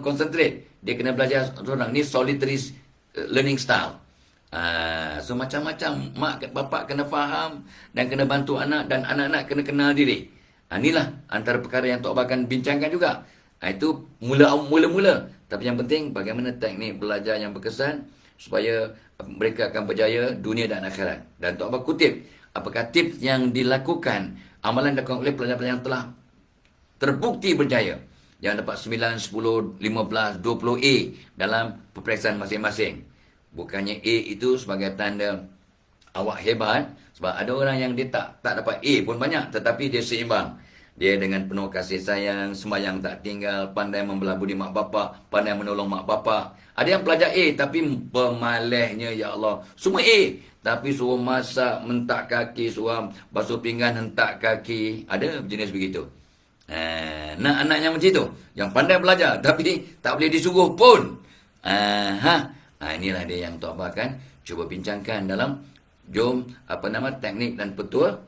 concentrate. Dia kena belajar seorang. Ni solitary learning style. So macam-macam mak bapak kena faham dan kena bantu anak, dan anak-anak kena kenal diri. Inilah antara perkara yang Tok Abah akan bincangkan juga. Itu mula-mula. Tapi yang penting bagaimana teknik belajar yang berkesan supaya mereka akan berjaya dunia dan akhirat. Dan Tok Abah kutip apakah tips yang dilakukan, amalan dilakukan oleh pelajar-pelajar yang telah terbukti berjaya, yang dapat 9, 10, 15, 20 A dalam peperiksaan masing-masing. Bukannya A itu sebagai tanda awak hebat, sebab ada orang yang dia tak dapat A pun banyak, tetapi dia seimbang. Dia dengan penuh kasih sayang, sembahyang tak tinggal, pandai membelah budi mak bapak, pandai menolong mak bapak. Ada yang pelajar A tapi pemalehnya, ya Allah, semua A, tapi suruh masak hentak kaki, suruh basuh pinggan hentak kaki. Ada jenis begitu. Nak anak yang macam tu, yang pandai belajar tapi tak boleh disuruh pun. Inilah dia yang Tok Abah akan cuba bincangkan dalam jom teknik dan petua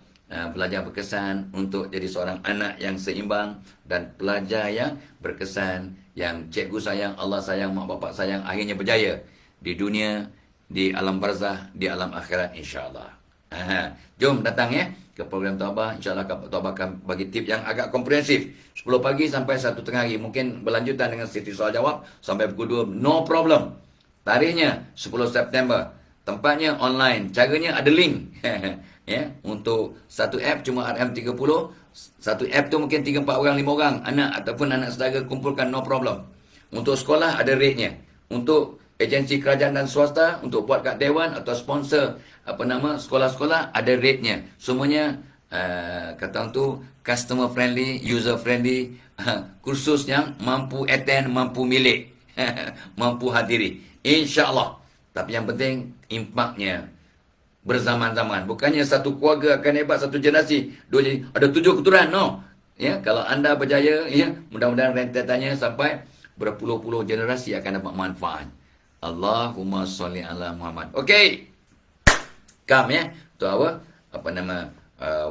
pelajar berkesan untuk jadi seorang anak yang seimbang dan pelajar yang berkesan, yang cikgu sayang, Allah sayang, mak bapak sayang, akhirnya berjaya di dunia, di alam barzah, di alam akhirat, insya-Allah. Jom datang ya ke program Tok Abah. InsyaAllah Tok Abah akan bagi tip yang agak komprehensif. 10 pagi sampai 1 tengah hari. Mungkin berlanjutan dengan sesi soal jawab sampai pukul 2. No problem. Tarikhnya 10 September. Tempatnya online. Caranya ada link. Ya, untuk satu app cuma RM30. Satu app tu mungkin 3, 4 orang, 5 orang. Anak ataupun anak saudara kumpulkan, no problem. Untuk sekolah ada rate-nya. Untuk agensi kerajaan dan swasta, untuk buat kat dewan atau sponsor sekolah-sekolah, ada rate-nya. Semuanya kata orang tu customer friendly, user friendly, kursus yang mampu attend, mampu milik, mampu hadiri, insya-Allah. Tapi yang penting impaknya berzaman-zaman. Bukannya satu keluarga akan hebat, satu generasi jadi ada 7 keturunan, no. Ya, kalau anda berjaya, ya, mudah-mudahan rentetannya sampai berpuluh-puluh generasi akan dapat manfaat. Allahumma sholli ala Muhammad. Okey. Ya, tu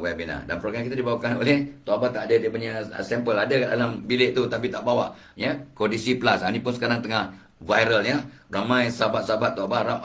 webinar. Dan program kita dibawakan oleh Tok Abah. Tak ada dia punya sampel, ada dalam bilik tu tapi tak bawa, ya. Kondisi Plus. Ini pun sekarang tengah viral, ya. Ramai sahabat-sahabat Tok Abah,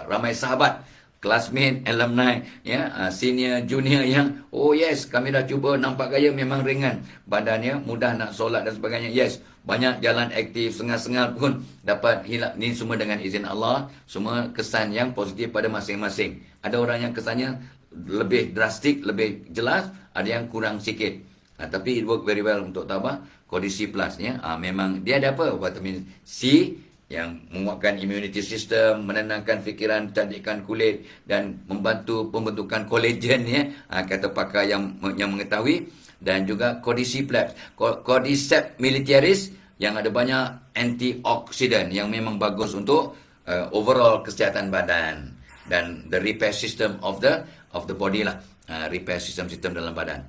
ramai sahabat, classmate, alumni, ya, senior, junior yang yes, kami dah cuba, nampak gaya memang ringan badannya, mudah nak solat dan sebagainya. Yes, banyak jalan aktif, sengal-sengal pun dapat hilang. Ni semua dengan izin Allah, semua kesan yang positif pada masing-masing. Ada orang yang kesannya lebih drastik, lebih jelas, ada yang kurang sikit. Tapi it work very well untuk Tok Abah. Kondisi Plus, ya. Memang dia ada apa? Vitamin C yang menguatkan immunity system, menenangkan fikiran, cantikkan kulit dan membantu pembentukan kolagen, ya. Kata pakar yang mengetahui. Dan juga Cordyceps militaris yang ada banyak antioksidan yang memang bagus untuk overall kesihatan badan dan the repair system of the body lah. Repair system dalam badan.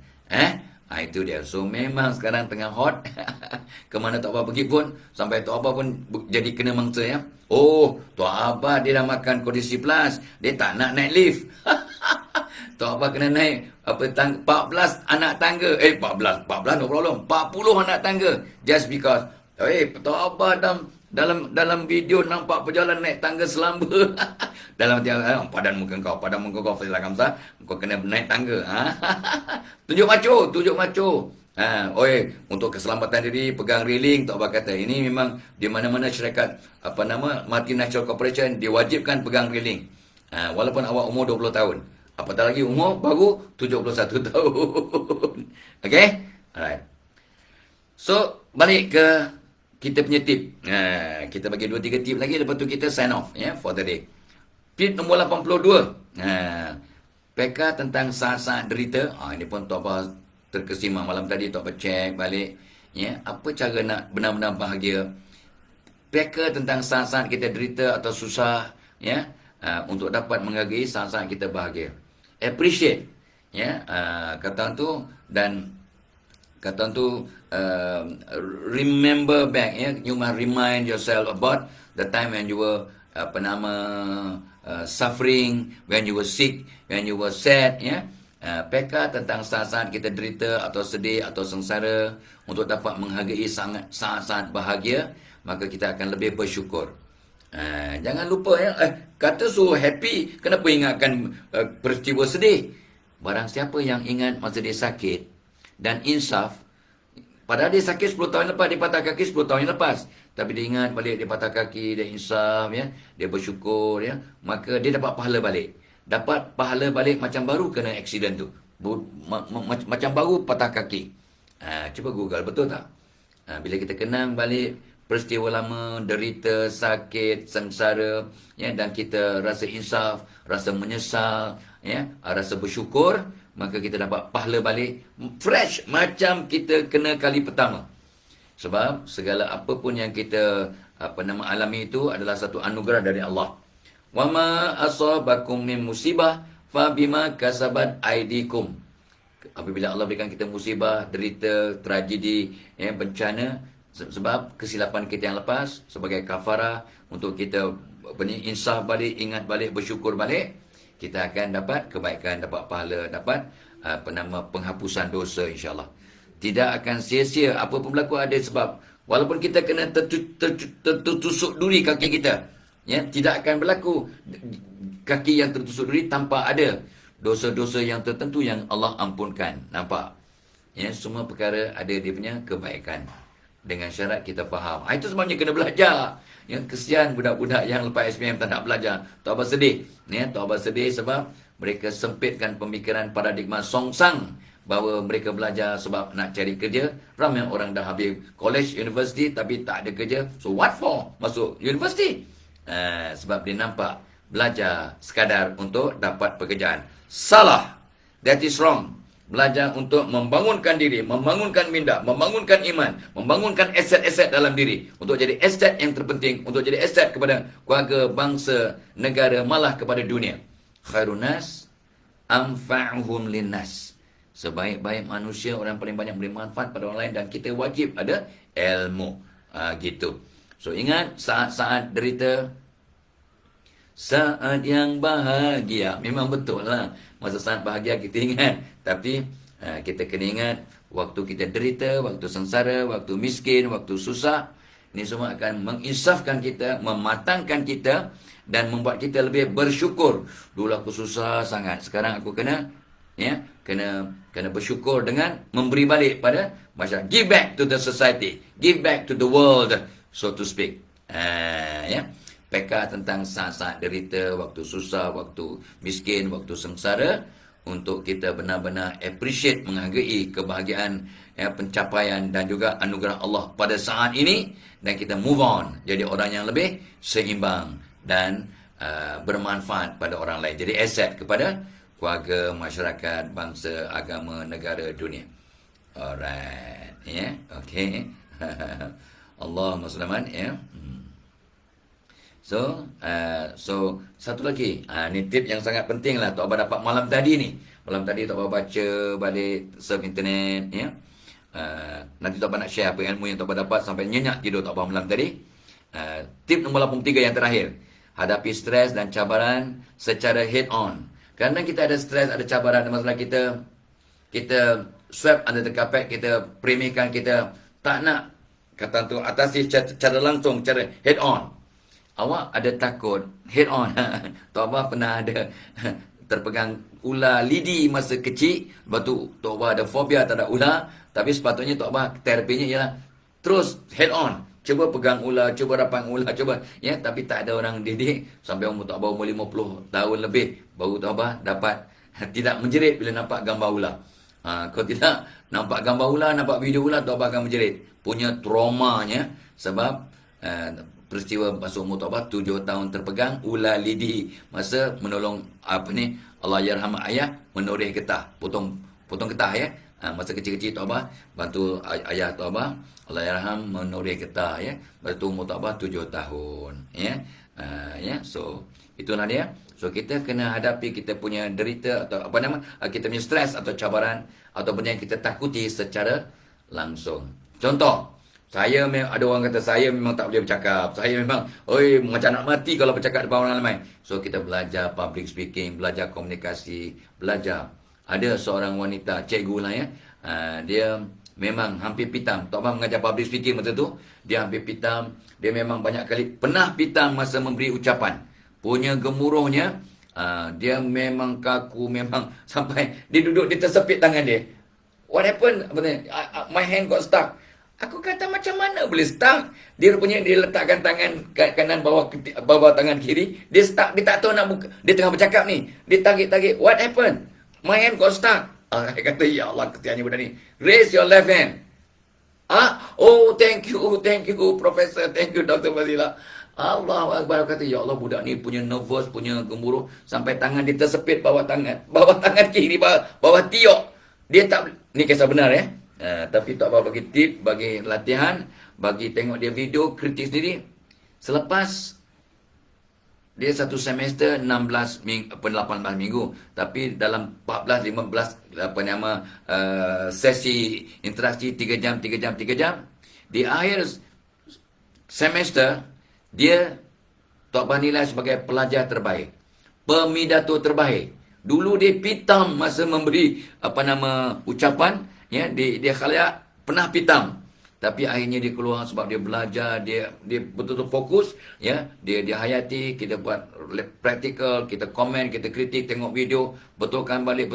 Itu dia. So memang sekarang tengah hot. Kemana Tok Abah pergi pun, sampai Tok Abah pun jadi kena mangsa, ya. Tok Abah dia dah makan Kondisi Plus, dia tak nak naik lift. Tok Abah kena naik 14 anak tangga. 14 no problem. 40 anak tangga just because Tok Abah dalam video nampak berjalan naik tangga selamba. Dalam hati, padan muka kau Faizalah Kamsah, kau kena naik tangga. Tunjuk macho. Untuk keselamatan diri, pegang railing. Tok Abah kata, ini memang di mana-mana syarikat Multinational Corporation diwajibkan pegang railing. Walaupun awak umur 20 tahun. Apatah lagi umur baru 71 tahun. Okay? Alright. So, balik ke kita punya tip. Kita bagi 2-3 tip lagi, lepas tu kita sign off, ya, for the day. Tip nombor 82. Peka tentang saat-saat derita. Ini pun Tok Abah terkesima malam tadi. Tok Abah check balik, ya, apa cara nak benar-benar bahagia. Peka tentang saat-saat kita derita atau susah, ya, untuk dapat menghargai saat-saat kita bahagia. Appreciate, ya, kata tu, dan kata tu remember back, ya. You must remind yourself about the time when you were suffering, when you were sick, when you were sad, ya. Peka tentang saat-saat kita derita atau sedih atau sengsara untuk dapat menghargai saat-saat bahagia, maka kita akan lebih bersyukur. Jangan lupa, ya. Kata so happy, kenapa ingatkan peristiwa sedih? Barang siapa yang ingat masa dia sakit dan insaf, padahal dia sakit 10 tahun lepas, dia patah kaki 10 tahun lepas, tapi dia ingat balik dia patah kaki, dia insaf, ya, dia bersyukur, ya, maka dia dapat pahala balik. Dapat pahala balik macam baru kena aksiden tu. Macam baru patah kaki. Cuba Google, betul tak? Bila kita kenang balik peristiwa lama, derita, sakit, sengsara, ya, dan kita rasa insaf, rasa menyesal, ya, rasa bersyukur, maka kita dapat pahala balik fresh macam kita kena kali pertama. Sebab segala apa pun yang kita alami itu adalah satu anugerah dari Allah. Wa ma asabakum min musibah fa bima kasabat aydikum. apabila Allah berikan kita musibah, derita, tragedi, bencana, sebab kesilapan kita yang lepas, sebagai kafarah untuk kita insaf balik, ingat balik, bersyukur balik, kita akan dapat kebaikan, dapat pahala, dapat penghapusan dosa, insyaAllah. Tidak akan sia-sia apa pun berlaku, ada sebab. Walaupun kita kena tertusuk duri kaki kita, tidak akan berlaku kaki yang tertusuk duri tanpa ada dosa-dosa yang tertentu yang Allah ampunkan. Nampak? Semua perkara ada dia punya kebaikan. Dengan syarat kita faham. Itu sebabnya kena belajar. Kesian budak-budak yang lepas SPM tak nak belajar. Tok Abah sedih. Tok Abah sedih sebab mereka sempitkan pemikiran paradigma songsang bahawa mereka belajar sebab nak cari kerja. Ramai orang dah habis college, university tapi tak ada kerja. So what for? Masuk university. Sebab dia nampak belajar sekadar untuk dapat pekerjaan. Salah. That is wrong. Belajar untuk membangunkan diri, membangunkan minda, membangunkan iman, membangunkan aset-aset dalam diri. Untuk jadi aset yang terpenting, untuk jadi aset kepada keluarga, bangsa, negara, malah kepada dunia. Khairun nas anfa'uhum linnas. Sebaik-baik manusia, orang paling banyak beri manfaat pada orang lain, dan kita wajib ada ilmu. Gitu. So ingat, saat-saat derita, saat yang bahagia. Memang betul lah. Masa saat bahagia kita ingat. Tapi kita kena ingat waktu kita derita, waktu sengsara, waktu miskin, waktu susah. Ini semua akan menginsafkan kita, mematangkan kita dan membuat kita lebih bersyukur. Dulu aku susah sangat. Sekarang aku kena bersyukur dengan memberi balik pada masyarakat. Give back to the society. Give back to the world, so to speak. Peka tentang saat-saat derita, waktu susah, waktu miskin, waktu sengsara, untuk kita benar-benar appreciate, menghargai kebahagiaan, pencapaian dan juga anugerah Allah pada saat ini, dan kita move on jadi orang yang lebih seimbang dan bermanfaat pada orang lain. Jadi aset kepada keluarga, masyarakat, bangsa, agama, negara, dunia. Alright, okay. Allahumma selamat, So satu lagi, ni tip yang sangat penting lah Tok Abah dapat malam tadi ni. Malam tadi Tok Abah baca balik, surf internet, nanti Tok Abah nak share apa ilmu yang Tok Abah dapat sampai nyenyak tidur Tok Abah malam tadi. Tip nombor 83 yang terakhir, hadapi stres dan cabaran secara head on. Kerana kita ada stres, ada cabaran, ada masalah, kita sweep under the carpet, kita premikan, kita tak nak kata tu atasi cara langsung, cara head on. Awak ada takut head on. Tok Abah pernah ada terpegang ular lidi masa kecil. Lepas tu Tok Abah ada fobia terhadap ular. Tapi sepatutnya Tok Abah terapinya ialah terus head on. Cuba pegang ular, cuba rapang ular, cuba. Tapi tak ada orang didik. Sampai umur Tok Abah umur 50 tahun lebih, baru Tok Abah dapat tidak menjerit bila nampak gambar ular. Kalau tidak nampak gambar ular, nampak video ular, Tok Abah akan menjerit. Punya traumanya sebab peristiwa masuk umur Tok Abah 7 tahun terpegang ular lidi masa menolong Allah yarham ayah menoreh getah, potong getah masa kecil-kecil Tok Abah bantu ayah Tok Abah, Allah yarham, menoreh getah masa tu umur Tok Abah 7 tahun so itulah dia. So kita kena hadapi kita punya derita atau kita punya stres atau cabaran atau benda yang kita takuti secara langsung. Contoh, ada orang kata saya memang tak boleh bercakap. Saya memang macam nak mati kalau bercakap depan orang ramai. So kita belajar public speaking, belajar komunikasi, belajar. Ada seorang wanita, cikgu lah dia memang hampir pitam. Tok Abah mengajar public speaking masa tu, dia hampir pitam. Dia memang banyak kali pernah pitam masa memberi ucapan. Punya gemuruhnya, dia memang kaku, memang sampai dia duduk, dia tersepit tangan dia. What happened? My hand got stuck. Aku kata macam mana boleh stuck? Dia rupanya dia letakkan tangan kanan bawah tangan kiri. Dia stuck, dia tak tahu nak buka. Dia tengah bercakap ni. Dia tarik. What happened? My hand got stuck. Saya kata, ya Allah, kesiannya budak ni. Raise your left hand. Oh, thank you, Professor. Thank you, Dr. Fazila. Allahu Akbar. Kata, ya Allah, budak ni punya nervous, punya gemuruh. Sampai tangan dia tersepit bawah tangan kiri, bawah tiok. Dia tak, ni kisah benar tapi Tok Abah bagi tip, bagi latihan, bagi tengok dia video, kritik sendiri. Selepas dia satu semester 16 minggu, 18 minggu. Tapi dalam 14, 15 sesi interaksi 3 jam, 3 jam, 3 jam. Di akhir semester, dia Tok Abah nilai sebagai pelajar terbaik. Pemidato terbaik. Dulu dia pitam masa memberi ucapan, ya, dia khalayak pernah pitam. Tapi akhirnya dia keluar sebab dia belajar, dia betul-betul fokus, ya. Dia hayati, kita buat praktikal, kita komen, kita kritik, tengok video, betulkan balik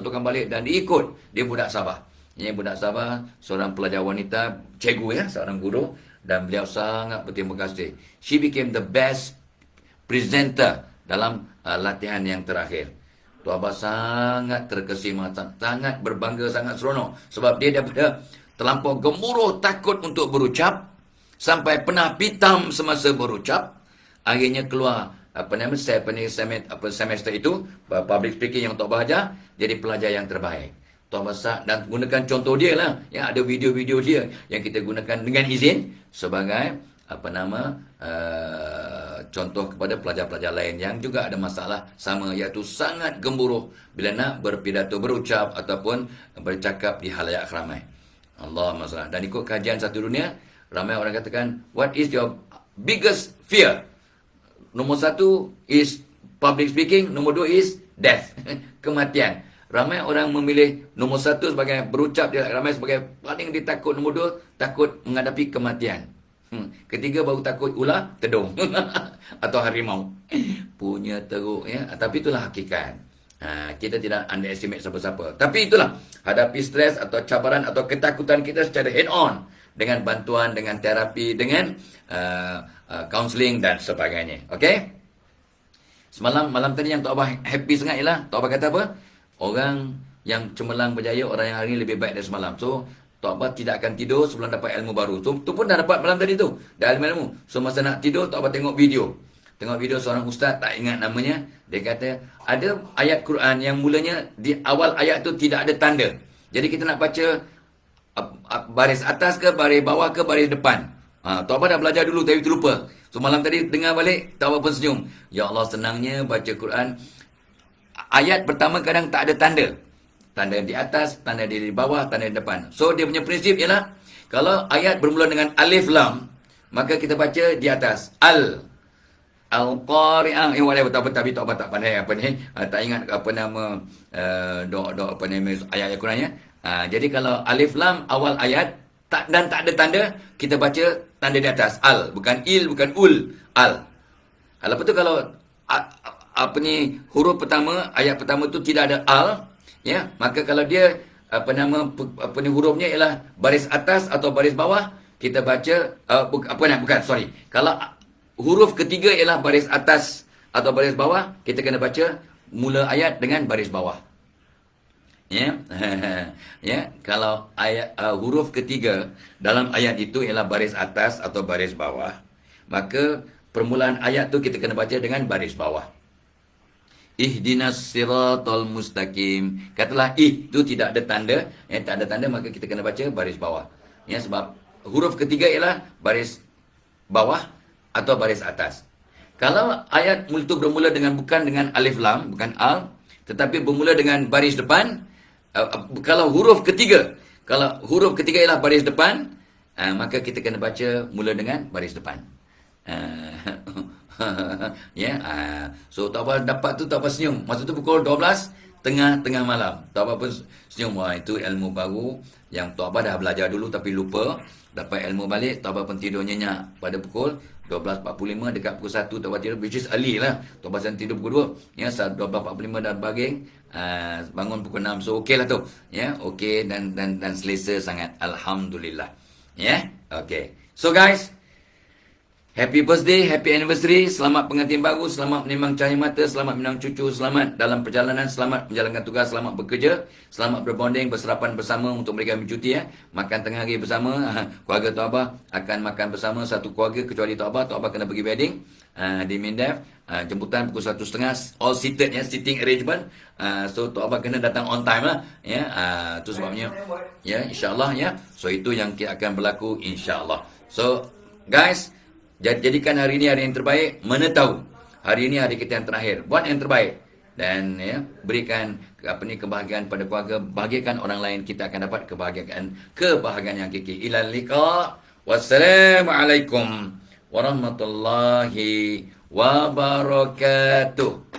dan dia ikut. Dia budak Sabah. Ini budak Sabah, seorang pelajar wanita, cikgu, ya, seorang guru, dan beliau sangat berterima kasih. She became the best presenter dalam latihan yang terakhir. Tok Abah sangat terkesima, sangat berbangga, sangat seronok sebab dia daripada terlampau gemuruh takut untuk berucap sampai pernah pitam semasa berucap, akhirnya keluar semester itu public speaking yang Tok Abah ajar, jadi pelajar yang terbaik. Tok Abah dan gunakan contoh dia lah, ya, ada video-video dia yang kita gunakan dengan izin sebagai contoh kepada pelajar-pelajar lain yang juga ada masalah sama, iaitu sangat gemuruh bila nak berpidato, berucap ataupun bercakap di halayak ramai. Allahumma salli. Dan ikut kajian satu dunia, ramai orang katakan, what is your biggest fear? Nombor 1 is public speaking, nombor 2 is death, kematian. Ramai orang memilih nombor 1 sebagai berucap, dia ramai sebagai paling ditakut. Nombor 2 takut menghadapi kematian. Ketiga baru takut ular tedung atau harimau. Punya teruk, ya. Tapi itulah hakikat. Kita tidak underestimate siapa-siapa. Tapi itulah, hadapi stres atau cabaran atau ketakutan kita secara head on dengan bantuan, dengan terapi, dengan counselling dan sebagainya. Okey? Malam tadi yang Tok Abah happy sangat ialah Tok Abah kata apa? Orang yang cemerlang berjaya, orang yang hari ini lebih baik dari semalam. So Tok Abah tidak akan tidur sebelum dapat ilmu baru. Tu pun dah dapat malam tadi tu. Dah ilmu. So masa nak tidur, Tok Abah tengok video. Tengok video seorang ustaz, tak ingat namanya. Dia kata, ada ayat Quran yang mulanya di awal ayat tu tidak ada tanda. Jadi kita nak baca baris atas ke, baris bawah ke, baris depan. Tok Abah dah belajar dulu tapi terlupa. So malam tadi dengar balik, Tok Abah pun senyum. Ya Allah, senangnya baca Quran. Ayat pertama kadang tak ada tanda. Tanda di atas, tanda di bawah, tanda di depan. So dia punya prinsip ialah, kalau ayat bermula dengan alif lam, maka kita baca di atas Al-Qari'ah. Whatever, tapi Tok Abah tak pandai tak ingat ayat-ayat Quran, ya. Jadi kalau alif lam awal ayat dan tak ada tanda, kita baca tanda di atas. Al, bukan il, bukan ul, al. Lepas tu kalau huruf pertama, ayat pertama tu tidak ada al, ya, maka kalau dia hurufnya ialah baris atas atau baris bawah, kita baca kalau huruf ketiga ialah baris atas atau baris bawah, kita kena baca mula ayat dengan baris bawah, ya. Ya, kalau ayat huruf ketiga dalam ayat itu ialah baris atas atau baris bawah, maka permulaan ayat tu kita kena baca dengan baris bawah. Ihdinas siratal mustaqim. Katalah itu tidak ada tanda, tak ada tanda, maka kita kena baca baris bawah. Ya, sebab huruf ketiga ialah baris bawah atau baris atas. Kalau ayat itu bermula bukan dengan alif lam, bukan al, tetapi bermula dengan baris depan, kalau huruf ketiga ialah baris depan, maka kita kena baca mula dengan baris depan. Ya, so Tok Abah dapat tu, Tok Abah senyum. Masa tu pukul 12 tengah malam. Tok Abah pun senyum. Wah, itu ilmu baru yang Tok Abah dah belajar dulu tapi lupa. Dapat ilmu balik, Tok Abah pun tidur nyenyak pada pukul 12.45, dekat pukul 1 Tok Abah tidur, which is early lah. Tok Abah tidur pukul 2. Ya, 12.45 dah baging, bangun pukul 6. So okey lah tu. Ya, okey dan selesa sangat. Alhamdulillah. Ya, okey. So guys, happy birthday, happy anniversary, selamat pengantin baru, selamat menimang cahaya mata, selamat menang cucu, selamat dalam perjalanan, selamat menjalankan tugas, selamat bekerja, selamat berbonding, berserapan bersama untuk mereka mencuti, ya. Makan tengah hari bersama, keluarga Tok Abah akan makan bersama, satu keluarga kecuali Tok Abah kena pergi wedding di Mindef, jemputan pukul 1.30, all seated, ya, sitting arrangement. So Tok Abah kena datang on time lah, ya. Itu sebabnya, ya, insyaAllah, ya. So itu yang akan berlaku insyaAllah. So guys, jadikan hari ini hari yang terbaik. Mana tahu Hari ini hari kita yang terakhir. Buat yang terbaik. Dan ya, berikan kebahagiaan pada keluarga, bahagiakan orang lain, kita akan dapat kebahagiaan yang hakiki. Ilal liqa. Wassalamualaikum warahmatullahi wabarakatuh.